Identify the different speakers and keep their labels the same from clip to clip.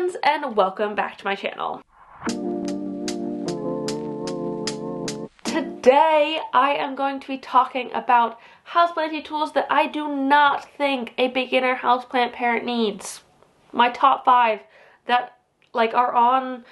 Speaker 1: friends, and welcome back to my channel. Today I am going to be talking about houseplanting tools that I do not think a beginner houseplant parent needs. My top 5 that are on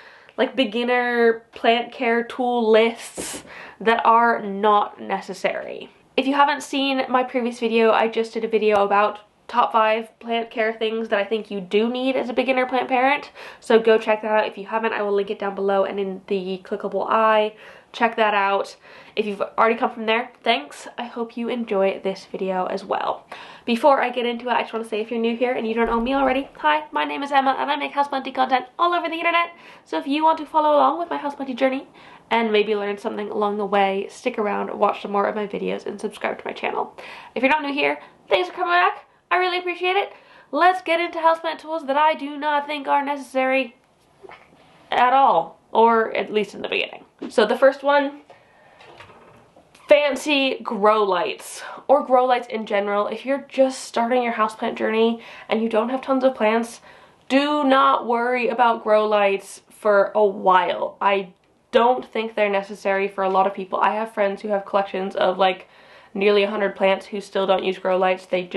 Speaker 1: beginner plant care tool lists that are not necessary. If you haven't seen my previous video, I just did a video about top 5 plant care things that I think you do need as a beginner plant parent. So go check that out. If you haven't, I will link it down below and in the clickable eye. Check that out. If you've already come from there, thanks. I hope you enjoy this video as well. Before I get into it, I just want to say if you're new here and you don't know me already, hi, my name is Emma and I make houseplanting content all over the internet. So if you want to follow along with my houseplanting journey and maybe learn something along the way, stick around, watch some more of my videos, and subscribe to my channel. If you're not new here, thanks for coming back. I really appreciate it. Let's get into houseplant tools that I do not think are necessary at all, or at least in the beginning. So the first one, fancy grow lights, or grow lights in general. If you're just starting your houseplant journey and you don't have tons of plants, do not worry about grow lights for a while. I don't think they're necessary for a lot of people. I have friends who have collections of nearly 100 plants who still don't use grow lights. They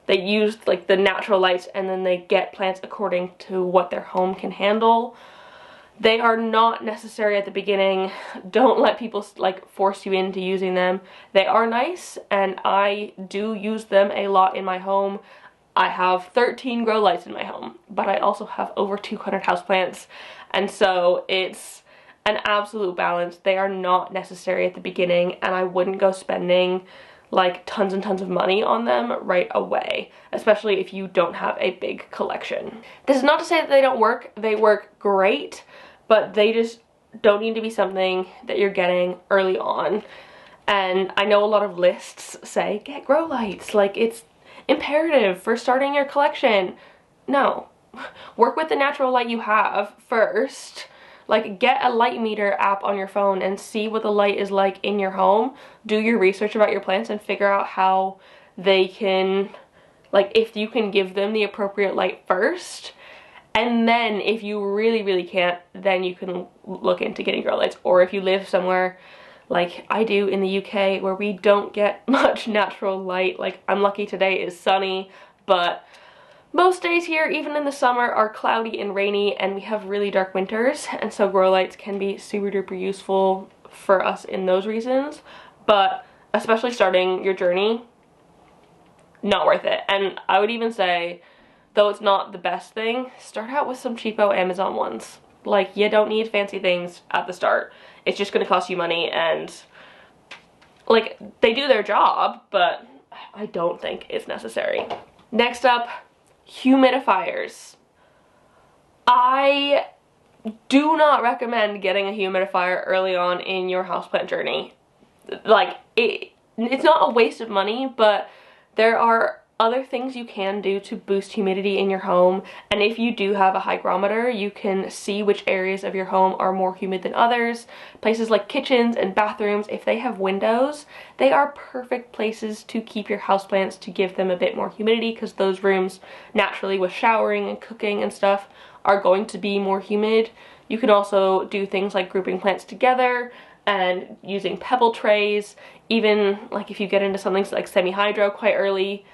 Speaker 1: use the natural lights and then they get plants according to what their home can handle. They are not necessary at the beginning. Don't let people force you into using them. They are nice and I do use them a lot in my home. I have 13 grow lights in my home, but I also have over 200 houseplants, and so it's an absolute balance. They are not necessary at the beginning and I wouldn't go spending tons and tons of money on them right away, especially if you don't have a big collection. This is not to say that they don't work. They work great, but they just don't need to be something that you're getting early on. And I know a lot of lists say get grow lights, it's imperative for starting your collection. No, work with the natural light you have first. Get a light meter app on your phone and see what the light is like in your home. Do your research about your plants and figure out how they can, if you can give them the appropriate light first. And then if you really can't, then you can look into getting grow lights. Or if you live somewhere like I do in the UK where we don't get much natural light, I'm lucky today is sunny, but most days here, even in the summer, are cloudy and rainy and we have really dark winters, and so grow lights can be super duper useful for us in those reasons. But especially starting your journey, not worth it. And I would even say, though it's not the best thing, start out with some cheapo Amazon ones. You don't need fancy things at the start. It's just gonna cost you money, and they do their job, but I don't think it's necessary. Next up, humidifiers. I do not recommend getting a humidifier early on in your houseplant journey. It's not a waste of money, but there are other things you can do to boost humidity in your home, and if you do have a hygrometer, you can see which areas of your home are more humid than others. Places like kitchens and bathrooms, if they have windows, they are perfect places to keep your houseplants, to give them a bit more humidity, because those rooms, naturally with showering and cooking and stuff, are going to be more humid. You can also do things like grouping plants together and using pebble trays. Even if you get into something like semi-hydro quite early,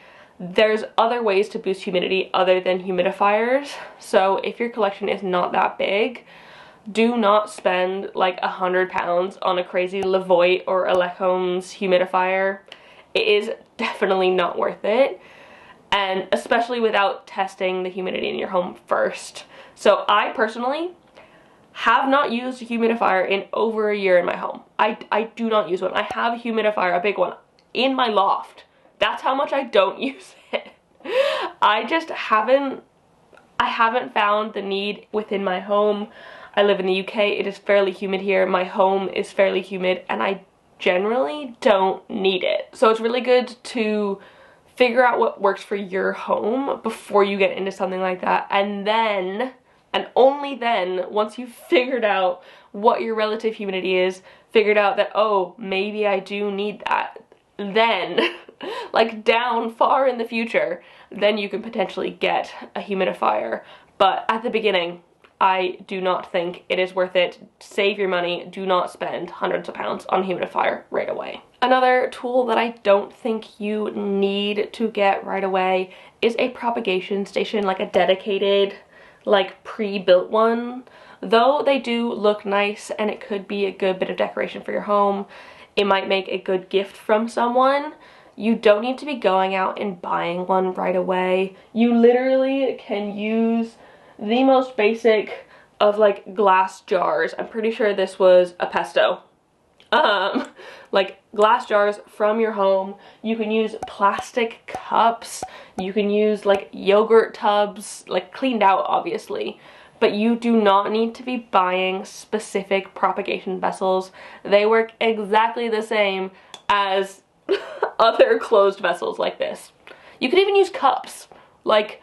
Speaker 1: there's other ways to boost humidity other than humidifiers. So if your collection is not that big, do not spend £100 on a crazy Levoit or Elecombs humidifier. It is definitely not worth it, and especially without testing the humidity in your home first. So I personally have not used a humidifier in over a year in my home. I do not use one. I have a humidifier, a big one, in my loft. That's how much I don't use it. I haven't found the need within my home. I live in the UK, it is fairly humid here, my home is fairly humid, and I generally don't need it. So it's really good to figure out what works for your home before you get into something like that, and then, and only then, once you've figured out what your relative humidity is, figured out that, oh, maybe I do need that, then down far in the future, then you can potentially get a humidifier. But at the beginning, I do not think it is worth it. Save your money. Do not spend hundreds of pounds on a humidifier right away. Another tool that I don't think you need to get right away is a propagation station, like a dedicated, like pre-built one. Though they do look nice and it could be a good bit of decoration for your home, it might make a good gift from someone. You don't need to be going out and buying one right away. You literally can use the most basic of like glass jars. I'm pretty sure this was a pesto. Like glass jars from your home. You can use plastic cups. You can use like yogurt tubs, like cleaned out obviously. But you do not need to be buying specific propagation vessels. They work exactly the same as other closed vessels like this. You could even use cups, like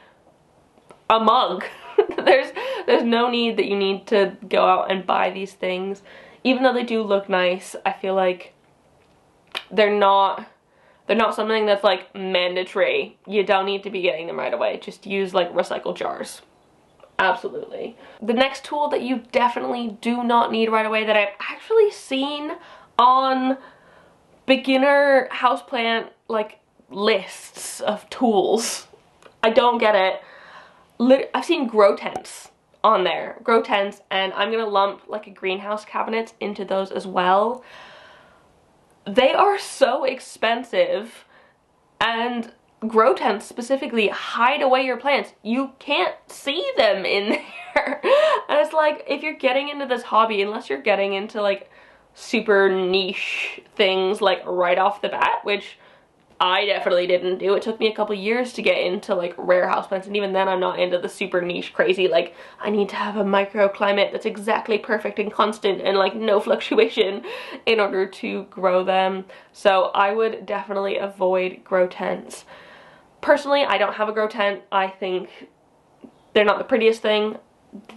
Speaker 1: a mug. There's no need that you need to go out and buy these things. Even though they do look nice, I feel like they're not something that's like mandatory. You don't need to be getting them right away. Just use like recycled jars. Absolutely. The next tool that you definitely do not need right away that I've actually seen on beginner houseplant like lists of tools. I don't get it. I've seen grow tents on there. Grow tents, and I'm gonna lump like a greenhouse cabinets into those as well. They are so expensive, and grow tents specifically hide away your plants. You can't see them in there. And it's like, if you're getting into this hobby, unless you're getting into like super niche things like right off the bat, which I definitely didn't do. It took me a couple years to get into like rare houseplants, and even then I'm not into the super niche crazy, like I need to have a microclimate that's exactly perfect and constant and like no fluctuation in order to grow them. So I would definitely avoid grow tents. Personally, I don't have a grow tent. I think they're not the prettiest thing.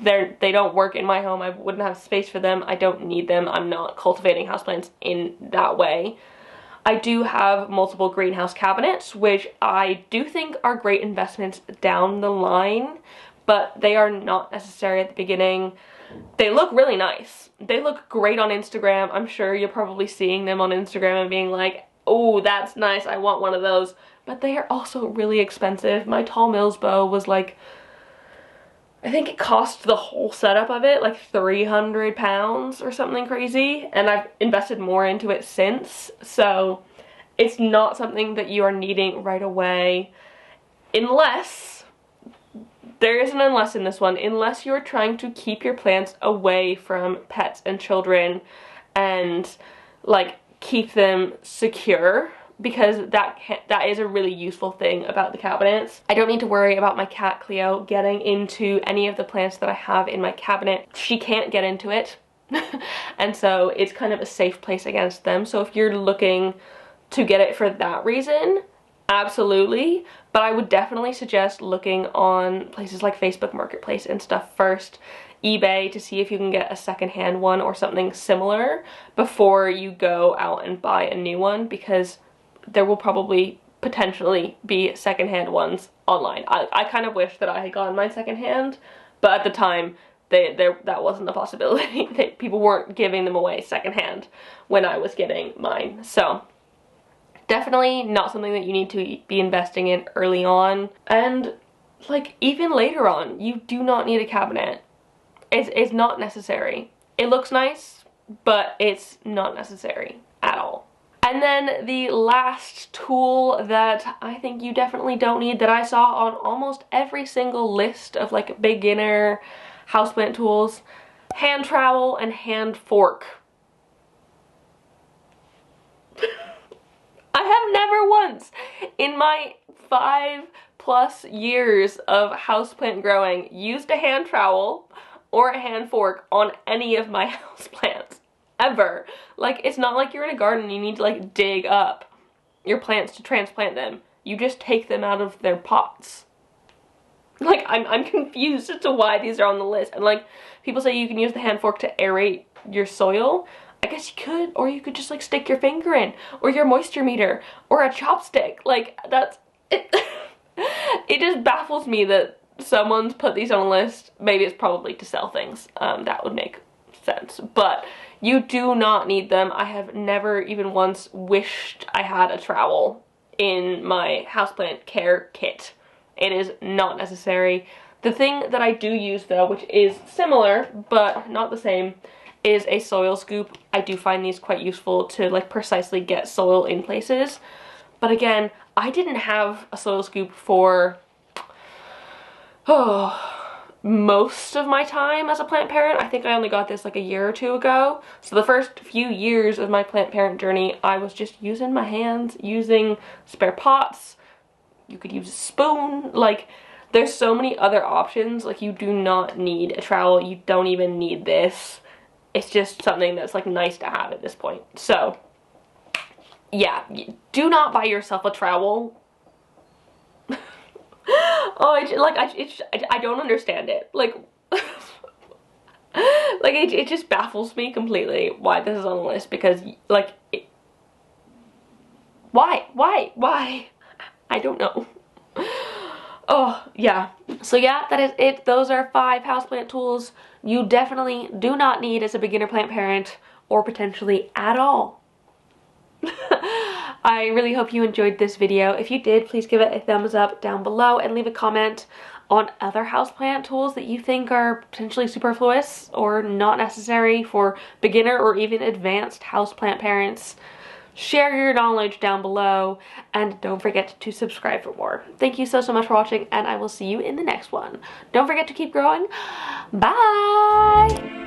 Speaker 1: They don't work in my home. I wouldn't have space for them. I don't need them. I'm not cultivating houseplants in that way. I do have multiple greenhouse cabinets, which I do think are great investments down the line, but they are not necessary at the beginning. They look really nice. They look great on Instagram. I'm sure you're probably seeing them on Instagram and being like, oh, that's nice, I want one of those. But they are also really expensive. My tall Mills bow was like, I think it cost the whole setup of it like £300 or something crazy, and I've invested more into it since, so it's not something that you are needing right away, unless, there is an unless in this one, unless you're trying to keep your plants away from pets and children and like keep them secure, because that is a really useful thing about the cabinets. I don't need to worry about my cat Cleo getting into any of the plants that I have in my cabinet. She can't get into it. And so it's kind of a safe place against them. So if you're looking to get it for that reason, absolutely. But I would definitely suggest looking on places like Facebook Marketplace and stuff first, eBay, to see if you can get a secondhand one or something similar before you go out and buy a new one, because there will probably potentially be secondhand ones online. I kind of wish that I had gotten mine secondhand, but at the time that wasn't a possibility. People weren't giving them away secondhand when I was getting mine. So definitely not something that you need to be investing in early on. And like even later on, you do not need a cabinet. It's not necessary. It looks nice, but it's not necessary at all. And then the last tool that I think you definitely don't need, that I saw on almost every single list of like beginner houseplant tools, hand trowel and hand fork. I have never once in my 5+ years of houseplant growing used a hand trowel or a hand fork on any of my houseplants. Ever. Like, it's not like you're in a garden and you need to like dig up your plants to transplant them. You just take them out of their pots. Like, I'm confused as to why these are on the list. And like, people say you can use the hand fork to aerate your soil. I guess you could, or you could just like stick your finger in, or your moisture meter, or a chopstick. Like, that's it. It just baffles me that someone's put these on a list, maybe it's probably to sell things. That would make sense. But you do not need them. I have never even once wished I had a trowel in my houseplant care kit. It is not necessary. The thing that I do use though, which is similar but not the same, is a soil scoop. I do find these quite useful to like precisely get soil in places. But again, I didn't have a soil scoop for most of my time as a plant parent. I think I only got this like a year or two ago. So the first few years of my plant parent journey, I was just using my hands, using spare pots. You could use a spoon. Like, there's so many other options. Like, you do not need a trowel. You don't even need this. It's just something that's like nice to have at this point. So yeah, do not buy yourself a trowel. Oh, I don't understand it. Like, like it just baffles me completely why this is on the list, because like, why? I don't know. Oh, yeah. So yeah, that is it. Those are 5 houseplant tools you definitely do not need as a beginner plant parent, or potentially at all. I really hope you enjoyed this video. If you did, please give it a thumbs up down below and leave a comment on other houseplant tools that you think are potentially superfluous or not necessary for beginner or even advanced houseplant parents. Share your knowledge down below, and don't forget to subscribe for more. Thank you so much for watching, and I will see you in the next one. Don't forget to keep growing. Bye!